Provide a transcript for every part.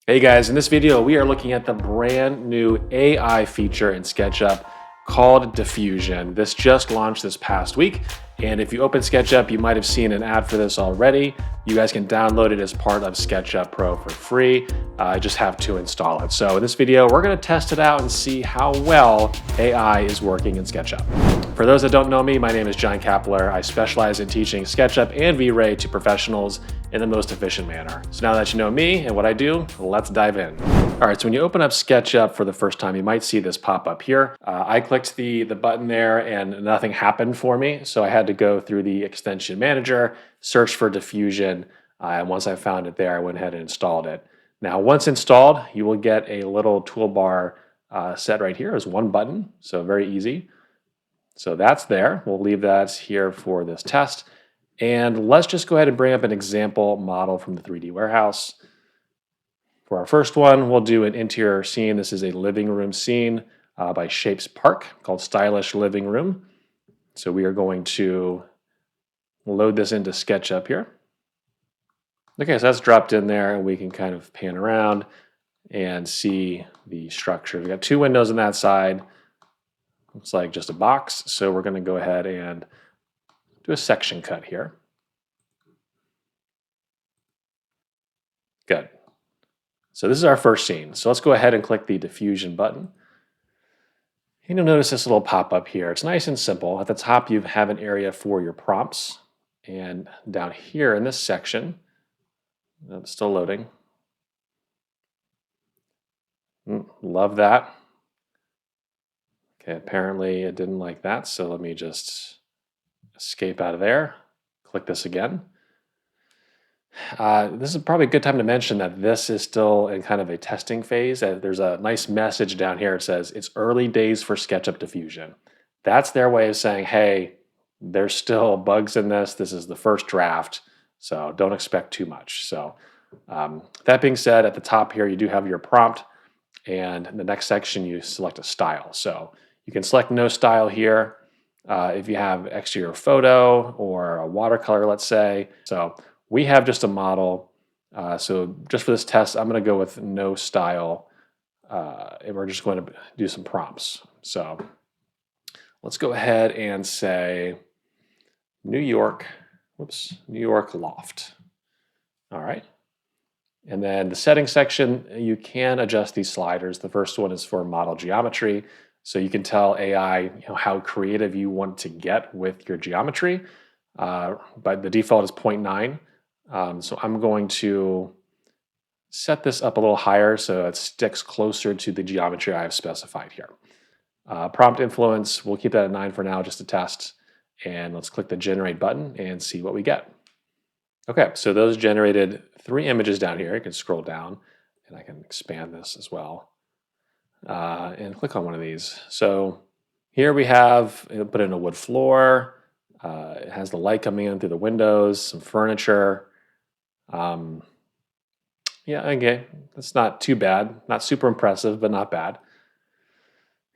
Hey guys, in this video, we are looking at the brand new AI feature in SketchUp called Diffusion. This just launched this past week. And if you open SketchUp, you might have seen an ad for this already. You guys can download it as part of SketchUp Pro for free. Just have to install it. So in this video, we're gonna test it out and see how well AI is working in SketchUp. For those that don't know me, my name is John Kapler. I specialize in teaching SketchUp and V-Ray to professionals in the most efficient manner. So now that you know me and what I do, let's dive in. All right, so when you open up SketchUp for the first time, you might see this pop up here. I clicked the button there and nothing happened for me. So I had to go through the extension manager, search for Diffusion, and once I found it there, I went ahead and installed it. Now, once installed, you will get a little toolbar set right here as one button, so very easy. So that's there. We'll leave that here for this test. And let's just go ahead and bring up an example model from the 3D warehouse. For our first one, we'll do an interior scene. This is a living room scene by Shapes Park called Stylish Living Room. So we are going to load this into SketchUp here. Okay, so that's dropped in there and we can kind of pan around and see the structure. We've got two windows on that side. Looks like just a box. So we're going to go ahead and do a section cut here. Good. So this is our first scene. So let's go ahead and click the Diffusion button. And you'll notice this little pop-up here. It's nice and simple. At the top, you have an area for your prompts. And down here in this section, it's still loading. Love that. Okay, apparently it didn't like that. So let me just escape out of there. Click this again. This is probably a good time to mention that this is still in kind of a testing phase. There's a nice message down here. It says it's early days for SketchUp Diffusion. That's their way of saying, hey, there's still bugs in this. This is the first draft, so don't expect too much. So that being said, at the top here, you do have your prompt, and in the next section, you select a style. So you can select no style here if you have exterior photo or a watercolor, let's say. So we have just a model, so just for this test, I'm going to go with no style, and we're just going to do some prompts. So let's go ahead and say New York loft. All right. And then the settings section, you can adjust these sliders. The first one is for model geometry. So you can tell AI how creative you want to get with your geometry. But the default is 0.9. So I'm going to set this up a little higher so it sticks closer to the geometry I have specified here. Prompt influence, we'll keep that at 9 for now just to test. And let's click the generate button and see what we get. Okay, so those generated 3 images down here. You can scroll down and I can expand this as well. And click on one of these. So here we have, put in a wood floor. It has the light coming in through the windows, some furniture. Yeah, okay, that's not too bad. Not super impressive, but not bad.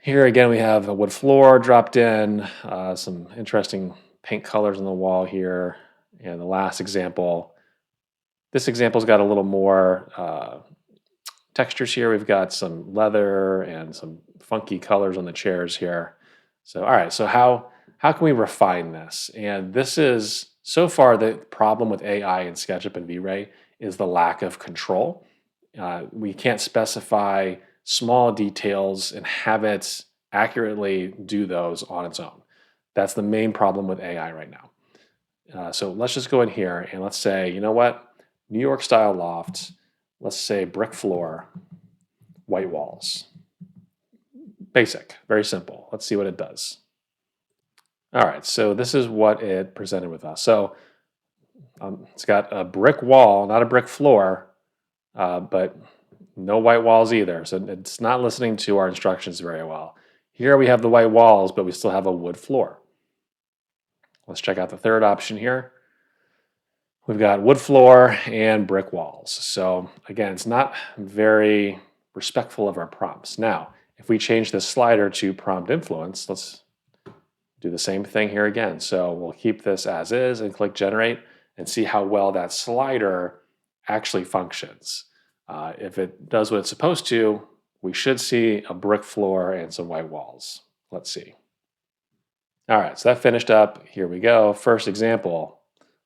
Here again, we have a wood floor dropped in, some interesting paint colors on the wall here. And the last example, this example's got a little more textures here. We've got some leather and some funky colors on the chairs here. So, all right, so how can we refine this? And this is, so far, the problem with AI in SketchUp and V-Ray is the lack of control. We can't specify small details and have it accurately do those on its own. That's the main problem with AI right now. So let's just go in here and let's say, you know what? New York style loft, let's say brick floor, white walls. Basic, very simple. Let's see what it does. All right, so this is what it presented with us. So it's got a brick wall, not a brick floor, but no white walls either. So it's not listening to our instructions very well. Here we have the white walls, but we still have a wood floor. Let's check out the third option here. We've got wood floor and brick walls. So again, it's not very respectful of our prompts. Now, if we change this slider to prompt influence, let's do the same thing here again. So we'll keep this as is and click generate and see how well that slider actually functions. If it does what it's supposed to, we should see a brick floor and some white walls. Let's see. All right, so that finished up. Here we go. First example,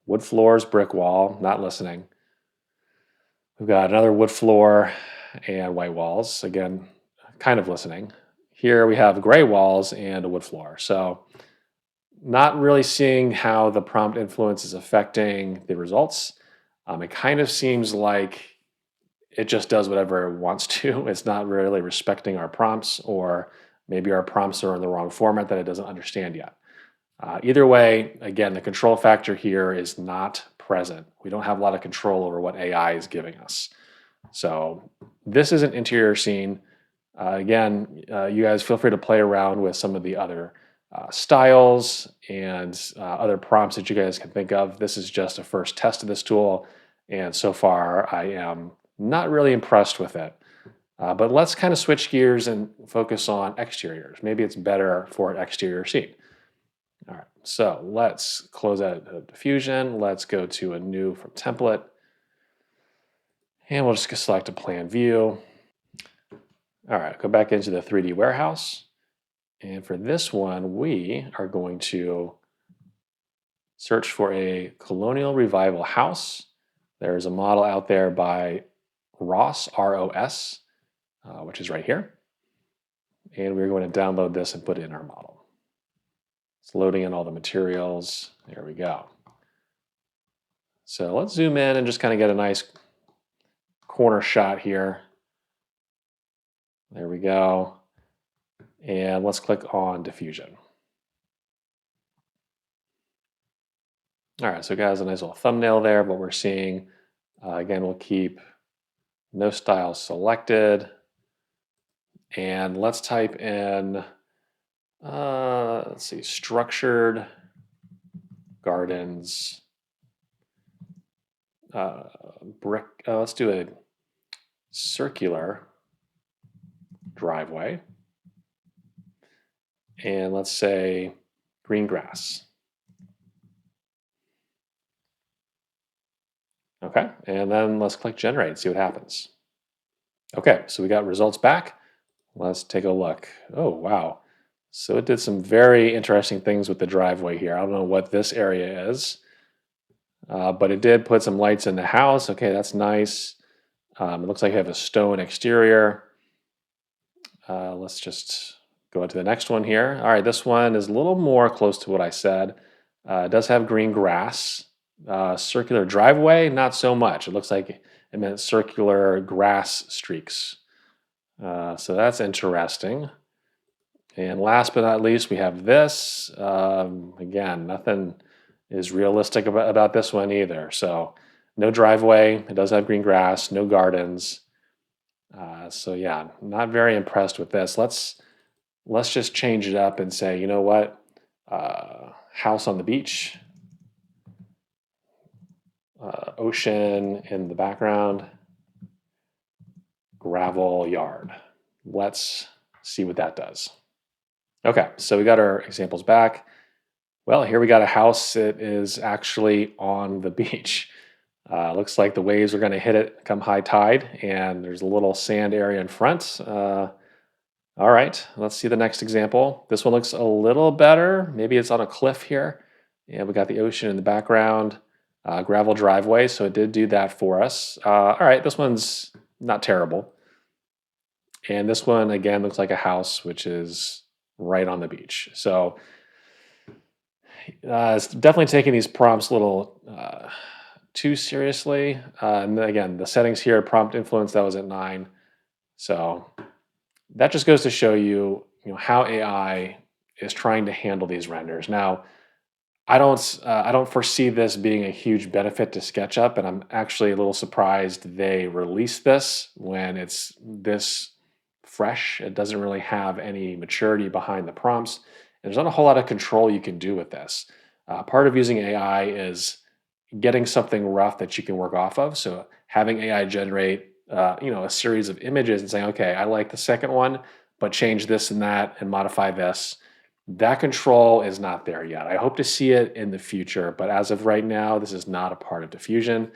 wood floors, brick wall, not listening. We've got another wood floor and white walls. Again, kind of listening. Here we have gray walls and a wood floor. So not really seeing how the prompt influence is affecting the results. It kind of seems like it just does whatever it wants to. It's not really respecting our prompts, or maybe our prompts are in the wrong format that it doesn't understand yet. Either way, again, the control factor here is not present. We don't have a lot of control over what AI is giving us. So this is an interior scene. Again, you guys feel free to play around with some of the other styles and other prompts that you guys can think of. This is just a first test of this tool, and so far I am not really impressed with it. But let's kind of switch gears and focus on exteriors. Maybe it's better for an exterior scene. All right, so let's close out Diffusion. Let's go to a new from template. And we'll just select a plan view. All right, go back into the 3D warehouse. And for this one, we are going to search for a colonial revival house. There's a model out there by Ross, R-O-S, which is right here. And we're going to download this and put it in our model. It's loading in all the materials. There we go. So let's zoom in and just kind of get a nice corner shot here. There we go. And let's click on Diffusion. All right, so it has a nice little thumbnail there of what we're seeing. Again, we'll keep no style selected. And let's type in, let's see, structured gardens, brick, let's do a circular driveway. And let's say green grass. Okay, and then let's click generate and see what happens. Okay, so we got results back. Let's take a look. Oh, wow. So it did some very interesting things with the driveway here. I don't know what this area is, but it did put some lights in the house. Okay, that's nice. It looks like you have a stone exterior. Let's just go into the next one here. All right, this one is a little more close to what I said. It does have green grass. Circular driveway, not so much. It looks like it meant circular grass streaks. So that's interesting. And last but not least, we have this. Again, nothing is realistic about this one either. So no driveway. It does have green grass, no gardens. So yeah, not very impressed with this. Let's just change it up and say, you know what? House on the beach. Ocean in the background. Gravel yard. Let's see what that does. Okay, so we got our examples back. Well, here we got a house that is actually on the beach. Looks like the waves are going to hit it come high tide, and there's a little sand area in front. All right, let's see the next example. This one looks a little better. Maybe it's on a cliff here. And we got the ocean in the background, gravel driveway, so it did do that for us. All right, this one's not terrible. And this one, again, looks like a house, which is right on the beach. So it's definitely taking these prompts a little too seriously. And then again, the settings here, prompt influence, that was at 9. So that just goes to show you, how AI is trying to handle these renders. Now, I don't foresee this being a huge benefit to SketchUp, and I'm actually a little surprised they released this when it's this fresh. It doesn't really have any maturity behind the prompts. And there's not a whole lot of control you can do with this. Part of using AI is getting something rough that you can work off of. So having AI generate, a series of images and saying, okay, I like the second one, but change this and that and modify this. That control is not there yet. I hope to see it in the future, but as of right now, this is not a part of Diffusion.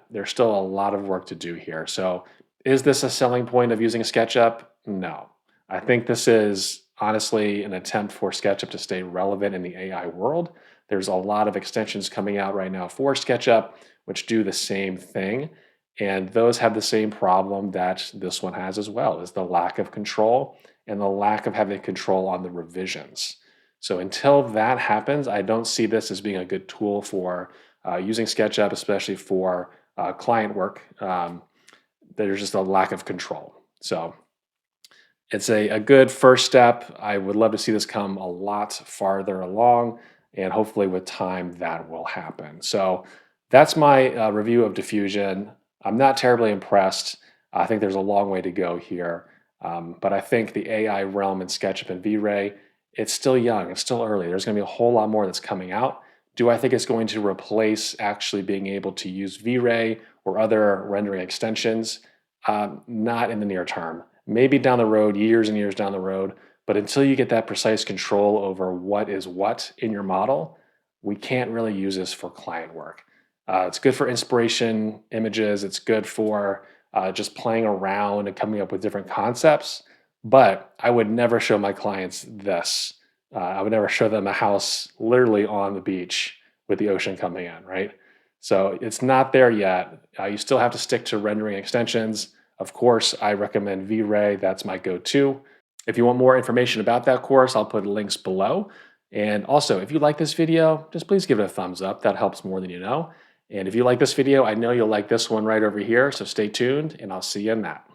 there's still a lot of work to do here. So, is this a selling point of using SketchUp? No. I think this is honestly an attempt for SketchUp to stay relevant in the AI world. There's a lot of extensions coming out right now for SketchUp, which do the same thing. And those have the same problem that this one has as well, is the lack of control and the lack of having control on the revisions. So until that happens, I don't see this as being a good tool for using SketchUp, especially for client work. There's just a lack of control. So it's a good first step. I would love to see this come a lot farther along, and hopefully with time that will happen. So that's my review of Diffusion. I'm not terribly impressed. I think there's a long way to go here. But I think the AI realm in SketchUp and V-Ray, it's still young, it's still early. There's going to be a whole lot more that's coming out. Do I think it's going to replace actually being able to use V-Ray or other rendering extensions? Not in the near term. Maybe down the road, years and years down the road. But until you get that precise control over what is what in your model, we can't really use this for client work. It's good for inspiration images. It's good for just playing around and coming up with different concepts. But I would never show my clients this. I would never show them a house literally on the beach with the ocean coming in, right? So it's not there yet. You still have to stick to rendering extensions. Of course, I recommend V-Ray. That's my go-to. If you want more information about that course, I'll put links below. And also, if you like this video, just please give it a thumbs up. That helps more than you know. And if you like this video, I know you'll like this one right over here. So stay tuned, and I'll see you in that.